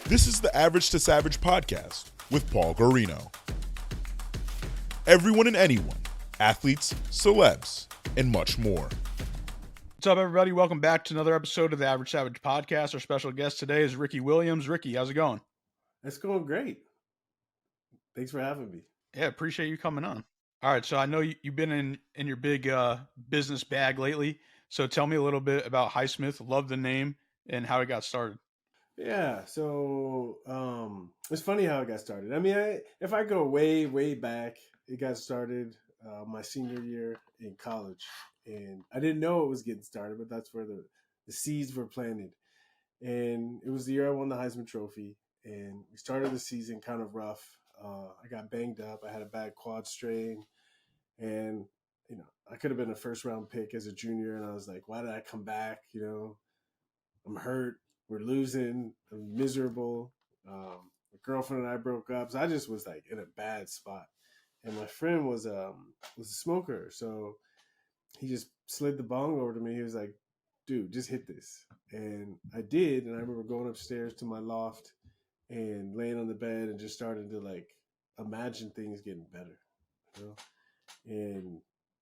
This is the Average to Savage podcast with Paul Guarino. Everyone and anyone, athletes, celebs, and much more. What's up, everybody? Welcome back to another episode of the Average Savage podcast. Our special guest today is Ricky Williams. Ricky, how's it going? It's going great. Thanks for having me. Yeah, appreciate you coming on. All right, so I know you've been in your big business bag lately. So tell me a little bit about Highsman. Love the name and how it got started. Yeah, so it's funny how it got started. I mean, if I go way back, it got started my senior year in college. And I didn't know it was getting started, but that's where the seeds were planted. And it was the year I won the Highsman Trophy. And we started the season kind of rough. I got banged up. I had a bad quad strain. And, you know, I could have been a first-round pick as a junior. And I was like, why did I come back? You know, I'm hurt. We're losing. I'm miserable. My girlfriend and I broke up. So I just was like in a bad spot. And my friend was a smoker. So he just slid the bong over to me. He was like, dude, just hit this. And I did. And I remember going upstairs to my loft and laying on the bed and just starting to like imagine things getting better. You know? And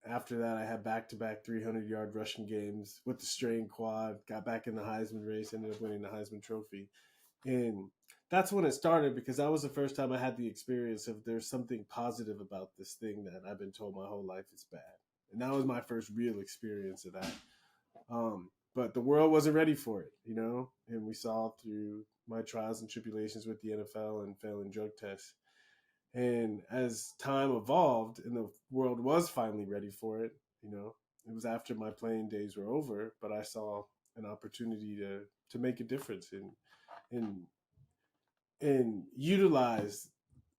after that, I had back-to-back 300-yard rushing games with the strain quad, got back in the Highsman race, ended up winning the Highsman Trophy. And that's when it started, because that was the first time I had the experience of there's something positive about this thing that I've been told my whole life is bad. And that was my first real experience of that. But the world wasn't ready for it, you know? And we saw through my trials and tribulations with the NFL and failing drug tests. And as time evolved and the world was finally ready for it, you know, it was after my playing days were over, but I saw an opportunity to make a difference and utilize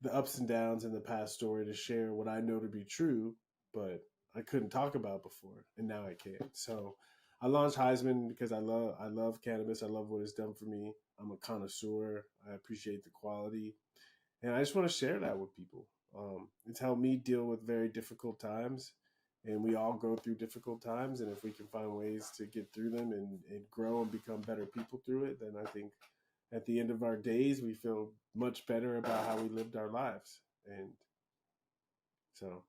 the ups and downs in the past story to share what I know to be true, but I couldn't talk about before, and now I can. So I launched Highsman because I love cannabis. I love what it's done for me. I'm a connoisseur. I appreciate the quality. And I just want to share that with people. It's helped me deal with very difficult times, and we all go through difficult times. And if we can find ways to get through them and grow and become better people through it, then I think at the end of our days, we feel much better about how we lived our lives. And so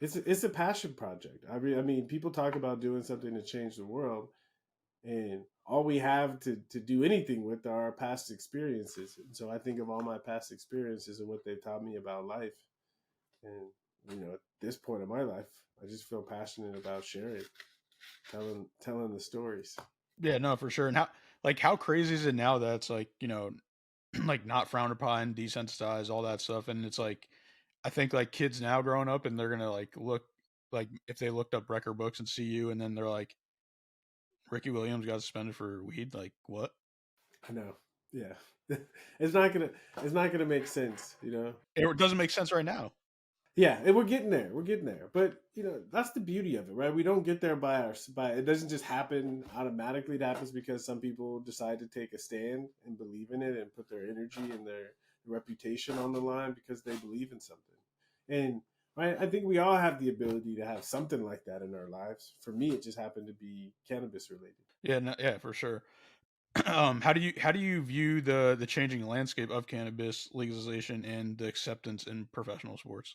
it's a passion project. I mean, people talk about doing something to change the world, and all we have to do anything with are our past experiences. And so I think of all my past experiences and what they've taught me about life. And, you know, at this point in my life, I just feel passionate about sharing, telling the stories. Yeah, no, for sure. And how crazy is it now that it's like, you know, like not frowned upon, desensitized, all that stuff. And it's like, I think like kids now growing up and they're going to like look like if they looked up record books and see you and then they're like, Ricky Williams got suspended for weed. Like what? I know. Yeah. It's not gonna make sense, you know. It doesn't make sense right now. Yeah, and we're getting there. But you know, that's the beauty of it, right? We don't get there by it doesn't just happen automatically. It happens because some people decide to take a stand and believe in it and put their energy and their reputation on the line because they believe in something. And right, I think we all have the ability to have something like that in our lives. For me, it just happened to be cannabis related. Yeah, no, yeah, for sure. How do you view the changing landscape of cannabis legalization and the acceptance in professional sports?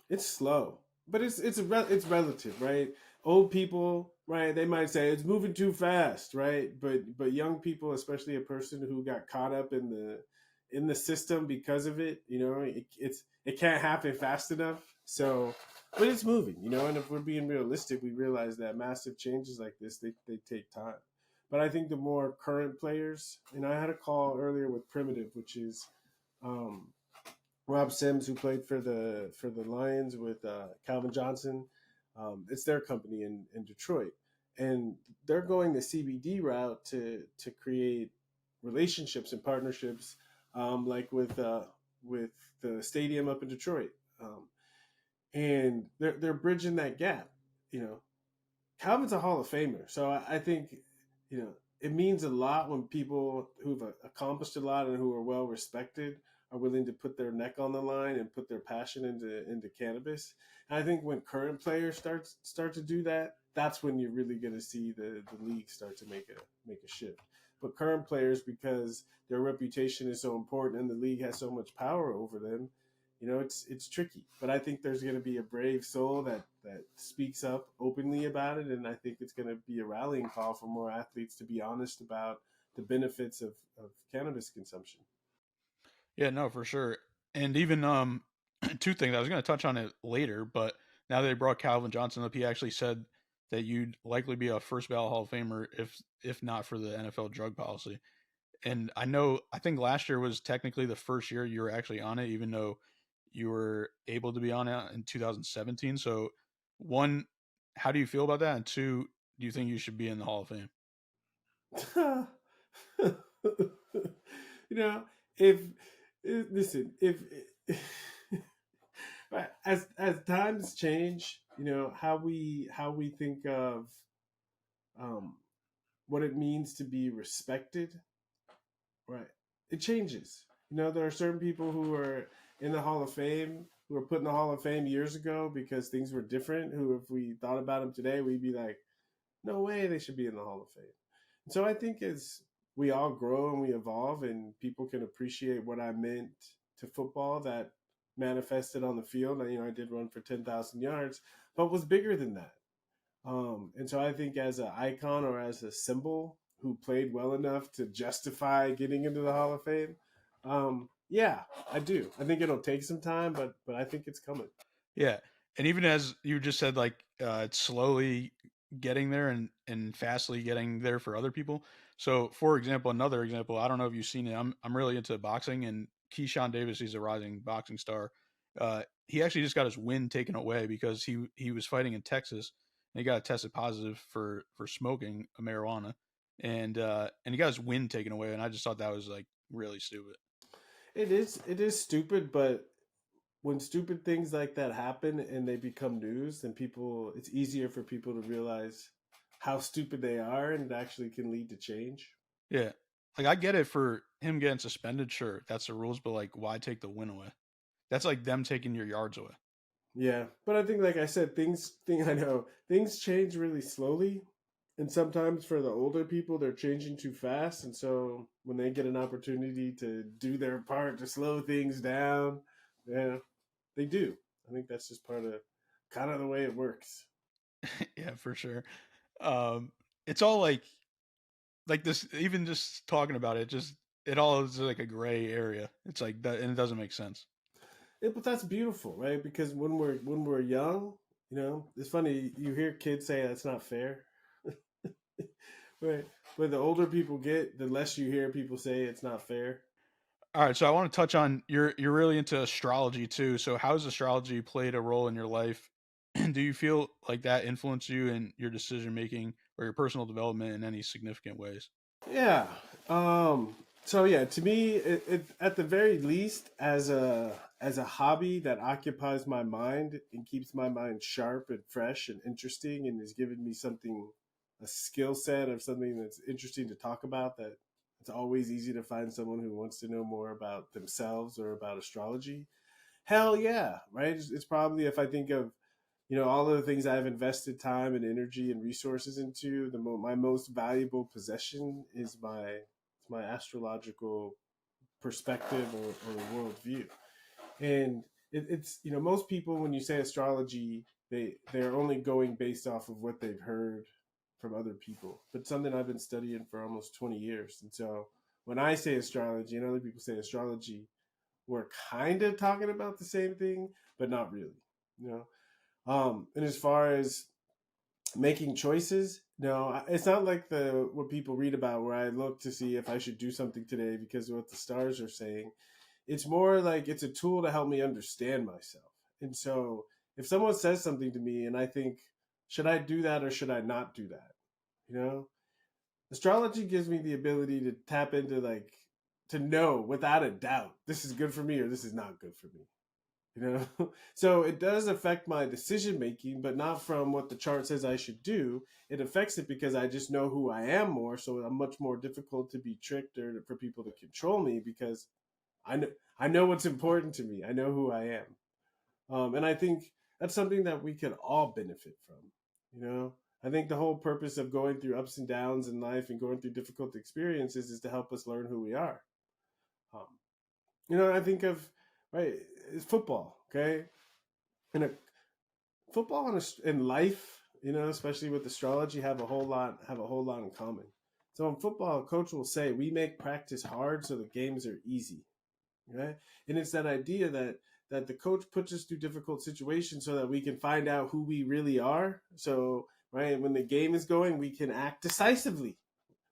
It's slow, but it's relative, right? Old people, right? They might say it's moving too fast, right? But young people, especially a person who got caught up in the system because of it, you know, it can't happen fast enough. So, but it's moving, you know. And if we're being realistic, we realize that massive changes like this they take time. But I think the more current players, and I had a call earlier with Primitive, which is Rob Sims, who played for the Lions with Calvin Johnson. It's their company in Detroit, and they're going the CBD route to create relationships and partnerships, like with the stadium up in Detroit, and they're bridging that gap. You know, Calvin's a Hall of Famer, so I think, you know, it means a lot when people who've accomplished a lot and who are well respected are willing to put their neck on the line and put their passion into cannabis. And I think when current players start to do that, that's when you're really going to see the league start to make a shift. but current players, because their reputation is so important and the league has so much power over them, it's tricky. But I think there's going to be a brave soul that speaks up openly about it, and I think it's going to be a rallying call for more athletes to be honest about the benefits of cannabis consumption. Yeah, no, for sure. And even two things. I was going to touch on it later, but now they brought Calvin Johnson up, he actually said that you'd likely be a first ballot Hall of Famer if not for the NFL drug policy. And I think last year was technically the first year you were actually on it, even though you were able to be on it in 2017. So, one, how do you feel about that? And two, do you think you should be in the Hall of Fame? you know, if listen, if as times change, how we think of um, what it means to be respected, right? It changes. There are certain people who are in the Hall of Fame who were put in the Hall of Fame years ago because things were different. Who, if we thought about them today, we'd be like, no way they should be in the Hall of Fame. And so I think as we all grow and we evolve and people can appreciate what I meant to football that manifested on the field. I did run for 10,000 yards, but was bigger than that. And so I think as an icon or as a symbol who played well enough to justify getting into the Hall of Fame, yeah, I do. I think it'll take some time, but I think it's coming. Yeah. And even as you just said, like it's slowly getting there and fastly getting there for other people. So, for example, another example, I don't know if you've seen it. I'm really into boxing, and Keyshawn Davis, he's a rising boxing star. He actually just got his win taken away because he was fighting in Texas and he got tested positive for smoking a marijuana, and he got his win taken away. And I just thought that was like really stupid. It is stupid, but when stupid things like that happen and they become news, then it's easier for people to realize how stupid they are, and it actually can lead to change. Yeah. Like I get it for him getting suspended, sure, that's the rules, but like why take the win away? That's like them taking your yards away. Yeah, but I think, like I said, I know things change really slowly, and sometimes for the older people, they're changing too fast, and so when they get an opportunity to do their part to slow things down, yeah, they do. I think that's just part of kind of the way it works. Yeah, for sure. Um it's all like this, even just talking about it, just it all is like a gray area. It's like that, and it doesn't make sense. But that's beautiful, right? Because when we're young, it's funny. You hear kids say that's not fair, right? But the older people get, the less you hear people say it's not fair. All right, so I want to touch on you're really into astrology too. So how has astrology played a role in your life? And do you feel like that influenced you in your decision making or your personal development in any significant ways? Yeah. So yeah, to me, it at the very least, as a hobby that occupies my mind and keeps my mind sharp and fresh and interesting, and is giving me something, a skill set of something that's interesting to talk about. That it's always easy to find someone who wants to know more about themselves or about astrology. Hell yeah, right? It's probably, if I think of all of the things I've invested time and energy and resources into, my most valuable possession is my astrological perspective or worldview. And it's most people, when you say astrology, they're only going based off of what they've heard from other people. But something I've been studying for almost 20 years. And so when I say astrology and other people say astrology, we're kind of talking about the same thing, but not really. You know, and as far as making choices, no, it's not like the what people read about where I look to see if I should do something today because of what the stars are saying. It's more like it's a tool to help me understand myself. And so if someone says something to me and I think, should I do that or should I not do that? You know, astrology gives me the ability to tap into, like, to know without a doubt this is good for me or this is not good for me. So it does affect my decision making, but not from what the chart says I should do. It affects it because I just know who I am more, so I'm much more difficult to be tricked or for people to control me because I know what's important to me. I know who I am. And I think that's something that we could all benefit from. I think the whole purpose of going through ups and downs in life and going through difficult experiences is to help us learn who we are. Um, I think of, right, it's football, okay? And football and life, especially with astrology, have a whole lot in common. So in football, a coach will say, we make practice hard so the games are easy, right? And it's that idea that the coach puts us through difficult situations so that we can find out who we really are. So, right, when the game is going, we can act decisively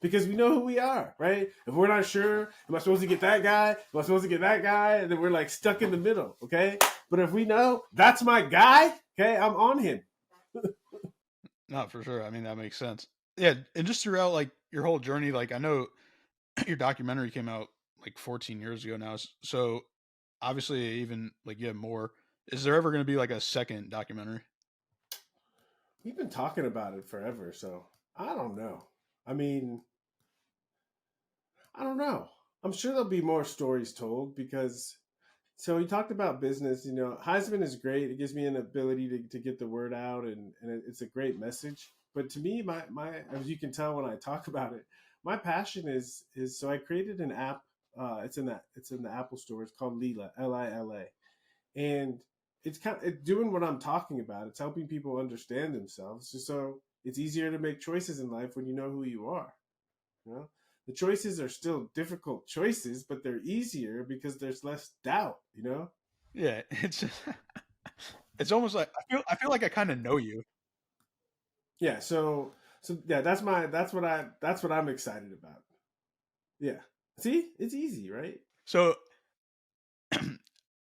because we know who we are, right? If we're not sure, am I supposed to get that guy? Am I supposed to get that guy? And then we're like stuck in the middle, okay? But if we know that's my guy, okay, I'm on him. Not for sure. I mean, that makes sense. Yeah, and just throughout like your whole journey, like I know your documentary came out like 14 years ago now, so obviously even like you have more. Is there ever going to be like a second documentary? We've been talking about it forever, so I don't know. I mean, I don't know. I'm sure there'll be more stories told because. So you talked about business. Highsman is great. It gives me an ability to get the word out, and it's a great message. But to me, my as you can tell when I talk about it, my passion is so I created an app. It's in the Apple Store. It's called Lila, Lila, and it's doing what I'm talking about. It's helping people understand themselves, just so it's easier to make choices in life when you know who you are. You know, the choices are still difficult choices, but they're easier because there's less doubt. Yeah, it's almost like I feel like I kind of know you. Yeah. So yeah, that's what I'm excited about. Yeah. See, it's easy, right? So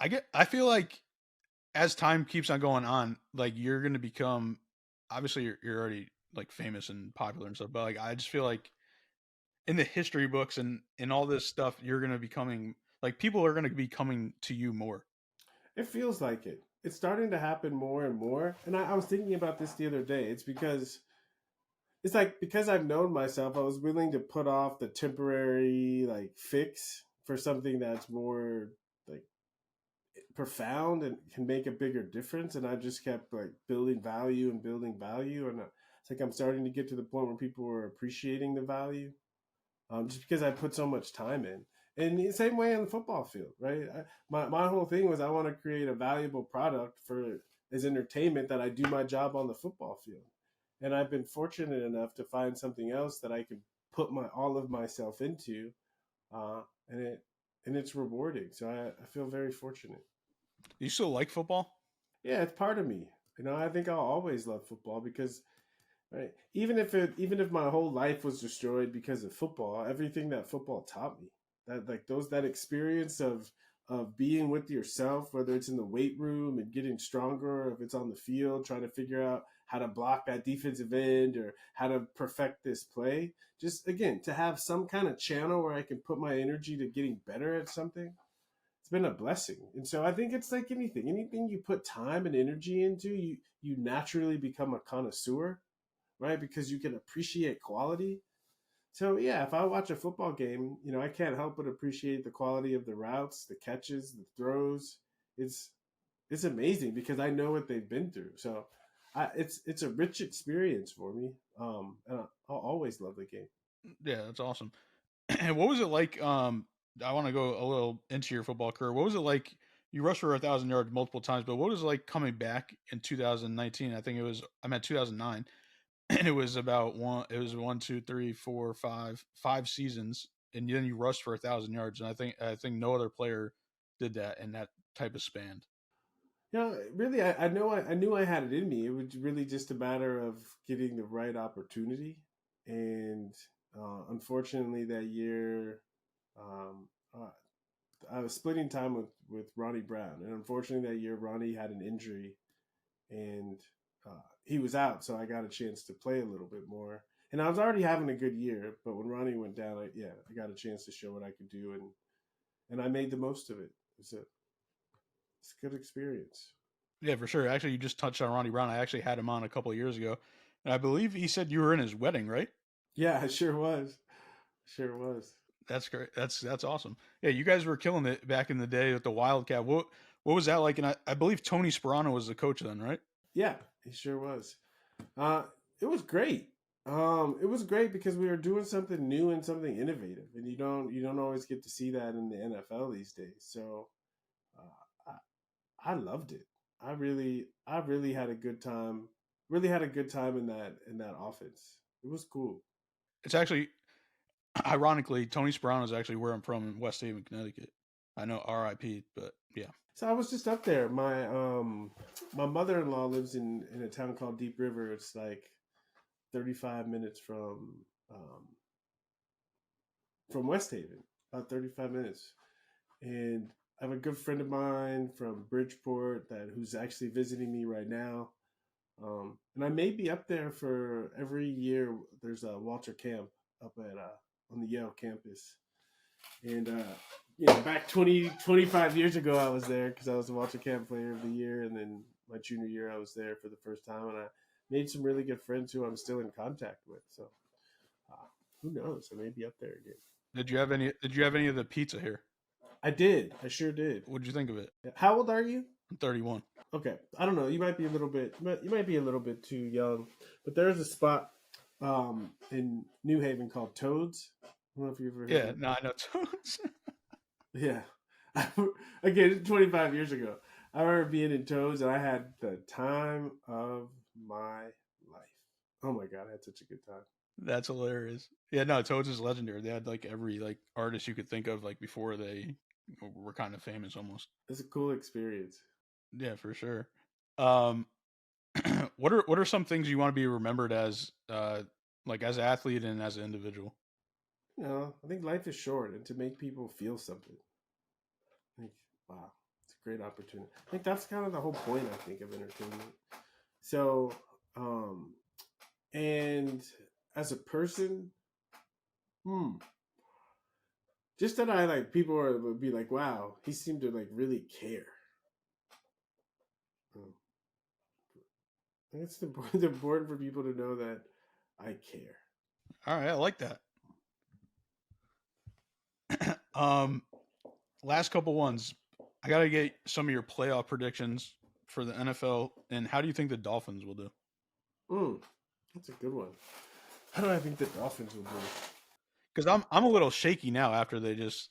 I feel like as time keeps on going on, like you're going to become obviously you're already like famous and popular and stuff, but like I just feel like in the history books and in all this stuff, you're going to be coming like people are going to be coming to you more. It feels like it. It's starting to happen more and more. And I was thinking about this the other day. It's like because I've known myself, I was willing to put off the temporary like fix for something that's more like profound and can make a bigger difference. And I just kept like building value and building value. And it's like I'm starting to get to the point where people are appreciating the value, just because I put so much time in. And the same way on the football field, right? My whole thing was I want to create a valuable product for as entertainment that I do my job on the football field. And I've been fortunate enough to find something else that I can put all of myself into, uh, and it's rewarding. So I feel very fortunate. Do you still like football? Yeah, it's part of me. I think I'll always love football because, right, even if my whole life was destroyed because of football, everything that football taught me, that experience of being with yourself, whether it's in the weight room and getting stronger, or if it's on the field trying to figure out how to block that defensive end or how to perfect this play, just again to have some kind of channel where I can put my energy to getting better at something. It's been a blessing. And so I think it's like anything you put time and energy into, you naturally become a connoisseur, right? Because you can appreciate quality. So yeah, if I watch a football game, I can't help but appreciate the quality of the routes, the catches, the throws. It's it's amazing because I know what they've been through. So it's a rich experience for me. And I'll always love the game. Yeah, that's awesome. And what was it like? I want to go a little into your football career. What was it like? You rushed for 1,000 yards multiple times, but what was it like coming back in 2019? I think it was I meant 2009, and it was about one. It was 5 seasons, and then you rushed for 1,000 yards. And I think no other player did that in that type of span. Really, I knew I had it in me. It was really just a matter of getting the right opportunity, and unfortunately, that year, um, I was splitting time with Ronnie Brown, and unfortunately, that year Ronnie had an injury, and he was out, so I got a chance to play a little bit more. And I was already having a good year, but when Ronnie went down, I got a chance to show what I could do, and I made the most of it. It's a good experience. Yeah, for sure. Actually, you just touched on Ronnie Brown. I actually had him on a couple of years ago, and I believe he said you were in his wedding, right? Yeah, it sure was. Sure was. That's great. That's awesome. Yeah, you guys were killing it back in the day with the Wildcat. What was that like? And I believe Tony Sperano was the coach then, right? Yeah, he sure was. Uh, It was great. It was great because we were doing something new and something innovative, and you don't always get to see that in the NFL these days. So uh, I loved it. I really had a good time. Really had a good time in that offense. It was cool. It's actually, ironically, Tony Sperano is actually where I'm from in West Haven, Connecticut. I know RIP, but yeah. So I was just up there. My mother-in-law lives in a town called Deep River. It's like 35 minutes from West Haven, about 35 minutes. And I have a good friend of mine from Bridgeport who's actually visiting me right now. And I may be up there for every year. There's a Walter Camp up at on the Yale campus. And back 25 years ago, I was there because I was the Walter Camp Player of the Year. And then my junior year, I was there for the first time. And I made some really good friends who I'm still in contact with. So who knows? I may be up there again. Did you have any of the pizza here? I did. I sure did. What'd you think of it? How old are you? I'm 31. Okay, I don't know. You might be a little bit. You might be a little bit too young, but there's a spot in New Haven called Toads. I don't know if you've ever heard. Yeah, no, I know Toads. Yeah, again, 25 years ago, I remember being in Toads, and I had the time of my life. Oh my god, I had such a good time. That's hilarious. Yeah, no, Toads is legendary. They had like every like artist you could think of like before they were kind of famous almost. It's a cool experience. Yeah, for sure. Um, what are some things you want to be remembered as, like as an athlete and as an individual? I think life is short, and to make people feel something. Like, wow, it's a great opportunity. I think that's kind of the whole point, I think, of entertainment. So, and as a person, just that I like people would be like, wow, he seemed to like really care. I think it's important for people to know that I care. All right, I like that. Last couple ones. I gotta get some of your playoff predictions for the NFL, and how do you think the Dolphins will do? That's a good one. How do I think the Dolphins will do? Because I'm a little shaky now after they just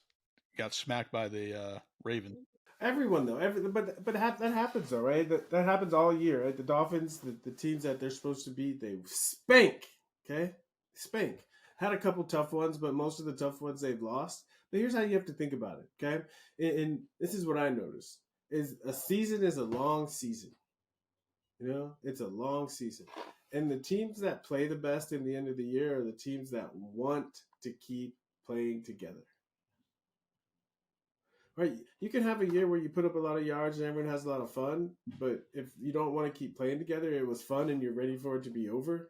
got smacked by the Ravens. Everyone though, but that happens though, right? That happens all year, right? The Dolphins, the teams that they're supposed to beat, they spank. Okay, spank. Had a couple tough ones, but most of the tough ones they've lost. But here's how you have to think about it, okay? And this is what I noticed: is a season is a long season. You know, it's a long season, and the teams that play the best in the end of the year are the teams that want to keep playing together. Right, you can have a year where you put up a lot of yards and everyone has a lot of fun, but if you don't want to keep playing together, it was fun and you're ready for it to be over.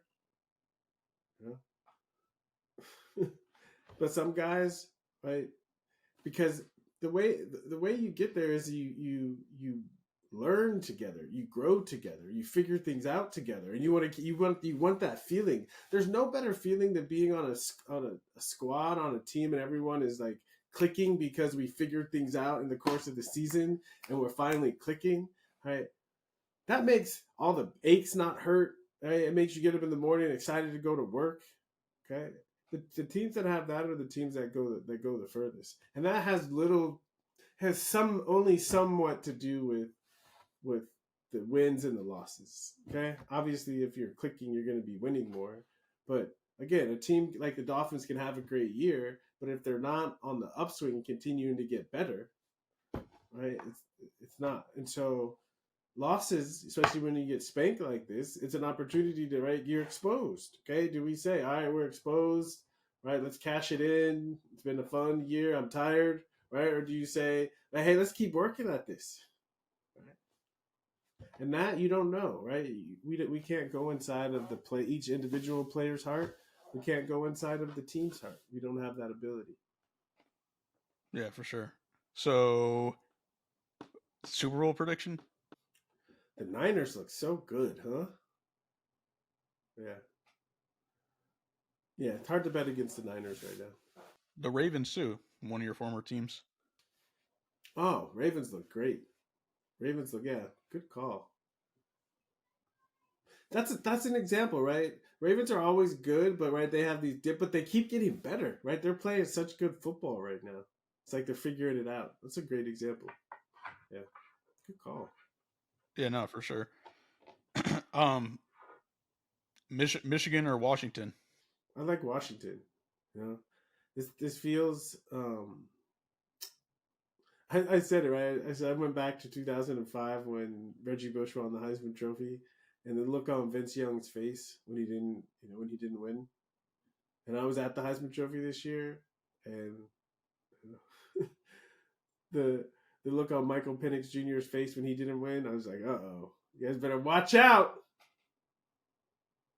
Yeah. But some guys, right? Because the way you get there is you learn together, you grow together, you figure things out together, and you want that feeling. There's no better feeling than being on a squad, on a team, and everyone is like clicking because we figured things out in the course of the season and we're finally clicking, right? That makes all the aches not hurt, right? It makes you get up in the morning excited to go to work, okay? The teams that have that are the teams that go the furthest, and that has only somewhat to do with the wins and the losses, okay? Obviously, if you're clicking, you're going to be winning more, but again, a team like the Dolphins can have a great year, but if they're not on the upswing, continuing to get better, right? It's not. And so losses, especially when you get spanked like this, it's an opportunity to, right? You're exposed. Okay, do we say, all right, we're exposed, right? Let's cash it in. It's been a fun year. I'm tired, right? Or do you say, hey, let's keep working at this, right? And that you don't know, right? We can't go inside of each individual player's heart. We can't go inside of the team's heart. We don't have that ability. Yeah, for sure. So, Super Bowl prediction? The Niners look so good, huh? Yeah. Yeah, it's hard to bet against the Niners right now. The Ravens, too, one of your former teams. Oh, Ravens look great. Yeah, good call. that's an example, right? Ravens are always good, but right, they have these dip, but they keep getting better, right? They're playing such good football right now. It's like they're figuring it out. That's a great example. Yeah, good call. Yeah, no, for sure. um, Michigan or Washington? I like Washington. You know, this feels. I said it right. I said I went back to 2005 when Reggie Bush won the Heisman Trophy, and the look on Vince Young's face when he didn't, when he didn't win. And I was at the Heisman Trophy this year, and the the look on Michael Penix Jr.'s face when he didn't win, I was like, oh, you guys better watch out.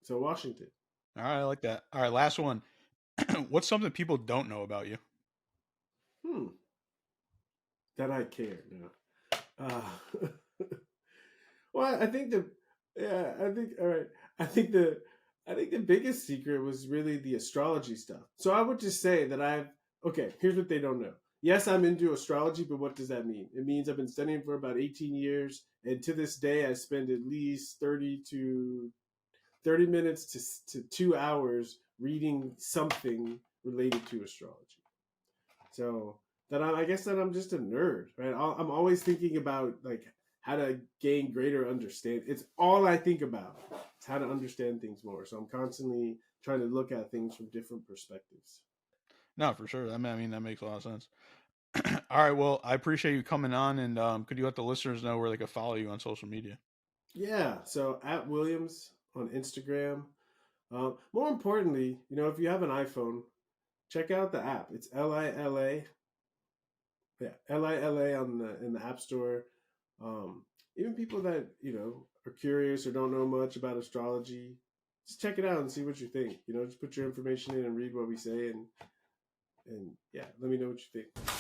So Washington. All right, I like that. All right, last one. What's something people don't know about you? That I care now. Well, I think all right. I think the biggest secret was really the astrology stuff. So I would just say that okay, here's what they don't know. Yes, I'm into astrology, but what does that mean? It means I've been studying for about 18 years, and to this day, I spend at least 30 minutes to 2 hours reading something related to astrology. So I guess that I'm just a nerd, right? I'm always thinking about like how to gain greater understanding. It's all I think about. It's how to understand things more. So I'm constantly trying to look at things from different perspectives. No, for sure. I mean, that makes a lot of sense. All right, well, I appreciate you coming on, and could you let the listeners know where they can follow you on social media? Yeah. So at Williams on Instagram. More importantly, if you have an iPhone, check out the app. It's LILA. Yeah, LILA in the App Store. Even people that are curious or don't know much about astrology, just check it out and see what you think. Just put your information in and read what we say, and yeah, let me know what you think.